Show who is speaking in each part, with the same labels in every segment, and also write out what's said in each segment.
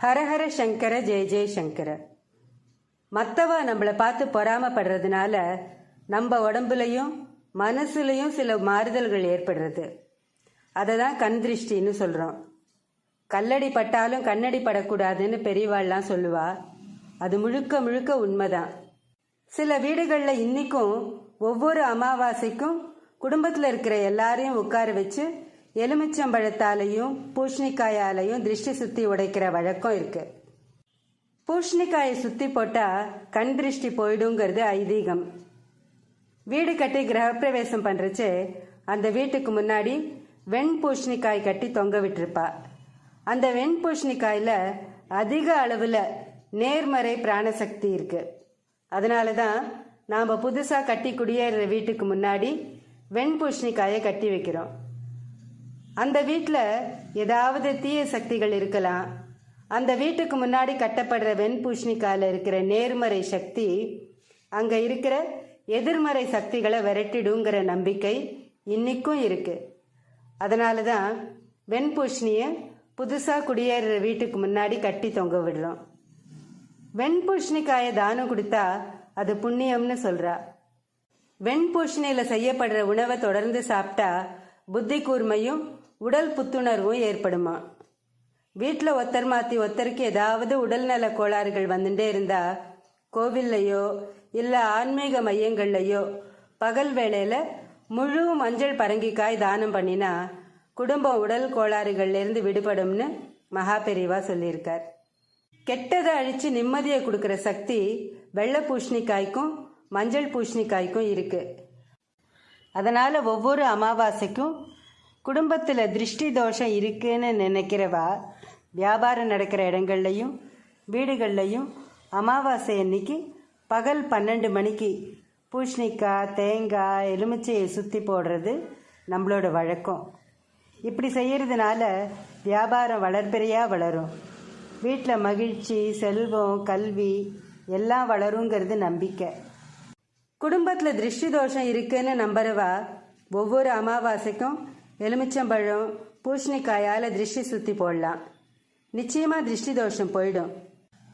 Speaker 1: ஹரஹர சங்கர ஜெய ஜெய சங்கர. மற்றவா நம்மளை பார்த்து பொறாமப்படுறதுனால நம்ம உடம்புலையும் மனசுலையும் சில மாறுதல்கள் ஏற்படுறது. அதை தான் கண் திருஷ்டின்னு சொல்கிறோம். கல்லடி பட்டாலும் கண்ணடி படக்கூடாதுன்னு பெரியவாள்லாம் சொல்லுவா. அது முழுக்க முழுக்க உண்மைதான். சில வீடுகளில் இன்னிக்கும் ஒவ்வொரு அமாவாசைக்கும் குடும்பத்தில் இருக்கிற எல்லாரையும் உட்கார வச்சு எலுமிச்சம்பழத்தாலையும் பூஷணிக்காயாலையும் திருஷ்டி சுத்தி உடைக்கிற வழக்கம் இருக்கு. பூஷணிக்காயை சுத்தி போட்டா கண் திருஷ்டி போயிடுங்கிறது ஐதீகம். வீடு கட்டி கிரகப்பிரவேசம் பண்றச்சு அந்த வீட்டுக்கு முன்னாடி வெண் பூஷணிக்காய் கட்டி தொங்க விட்டுருப்பா. அந்த வெண் பூஷணிக்காயில அதிக அளவுல நேர்மறை பிராணசக்தி இருக்கு. அதனால தான் நாம் புதுசாக கட்டி குடியேற வீட்டுக்கு முன்னாடி வெண் பூஷணிக்காயை கட்டி வைக்கிறோம். அந்த வீட்டில் ஏதாவது தீய சக்திகள் இருக்கலாம். அந்த வீட்டுக்கு முன்னாடி கட்டப்படுற வெண் பூஷணிக்காயில் இருக்கிற நேர்மறை சக்தி அங்கே இருக்கிற எதிர்மறை சக்திகளை விரட்டிடுங்கிற நம்பிக்கை இன்னிக்கும் இருக்கு. அதனால தான் வெண்பூஷணியை புதுசாக குடியேறுற வீட்டுக்கு முன்னாடி கட்டி தொங்க விடுறோம். வெண்பூஷணிக்காயை தானம் கொடுத்தா அது புண்ணியம்னு சொல்றா. வெண்பூஷணியில் செய்யப்படுற உணவை தொடர்ந்து சாப்பிட்டா புத்தி கூர்மையும் உடல் புத்துணர்வும் ஏற்படுமா. வீட்டில் ஒருத்தர் மாற்றி ஒருத்தருக்கு ஏதாவது உடல்நல கோளாறுகள் வந்துட்டே இருந்தா கோவில்லையோ இல்லை ஆன்மீக மையங்கள்லையோ பகல் வேளையில் முழு மஞ்சள் பரங்கிக்காய் தானம் பண்ணினா குடும்பம் உடல் கோளாறுகள்லேருந்து விடுபடும்னு மகா பெரியவா சொல்லியிருக்கார். கெட்டதை அழித்து நிம்மதியை கொடுக்குற சக்தி வெள்ளை பூஷணிக்காய்க்கும் மஞ்சள் பூஷணிக்காய்க்கும் இருக்கு. அதனால் ஒவ்வொரு அமாவாசைக்கும் குடும்பத்தில் திருஷ்டி தோஷம் இருக்குன்னு நினைக்கிறவா வியாபாரம் நடக்கிற இடங்கள்லையும் வீடுகள்லையும் அமாவாசை அன்னைக்கு பகல் 12 மணிக்கு பூஷணிக்காய் தேங்காய் எலுமிச்சையை சுற்றி போடுறது நம்மளோட வழக்கம். இப்படி செய்கிறதுனால வியாபாரம் வளர்பெறையாக வளரும். வீட்டில் மகிழ்ச்சி செல்வம் கல்வி எல்லாம் வளருங்கிறது நம்பிக்கை. குடும்பத்தில் திருஷ்டி தோஷம் இருக்குன்னு நம்புறவா ஒவ்வொரு அமாவாசைக்கும் எலுமிச்சம்பழம் பூஷணிக்காயால் திருஷ்டி சுற்றி போடலாம். நிச்சயமாக திருஷ்டி தோஷம் போயிடும்.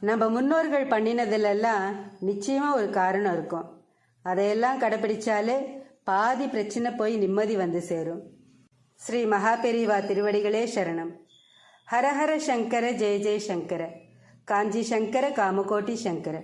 Speaker 1: நம்ம முன்னோர்கள் பண்ணினதுலெல்லாம் நிச்சயமாக ஒரு காரணம் இருக்கும். அதையெல்லாம் கடைப்பிடிச்சாலே பாதி பிரச்சனை போய் நிம்மதி வந்து சேரும். ஸ்ரீ மகாபெரிவா திருவடிகளே சரணம். ஹரஹர சங்கர ஜெய ஜெய சங்கர. காஞ்சி சங்கர காமகோட்டி சங்கர.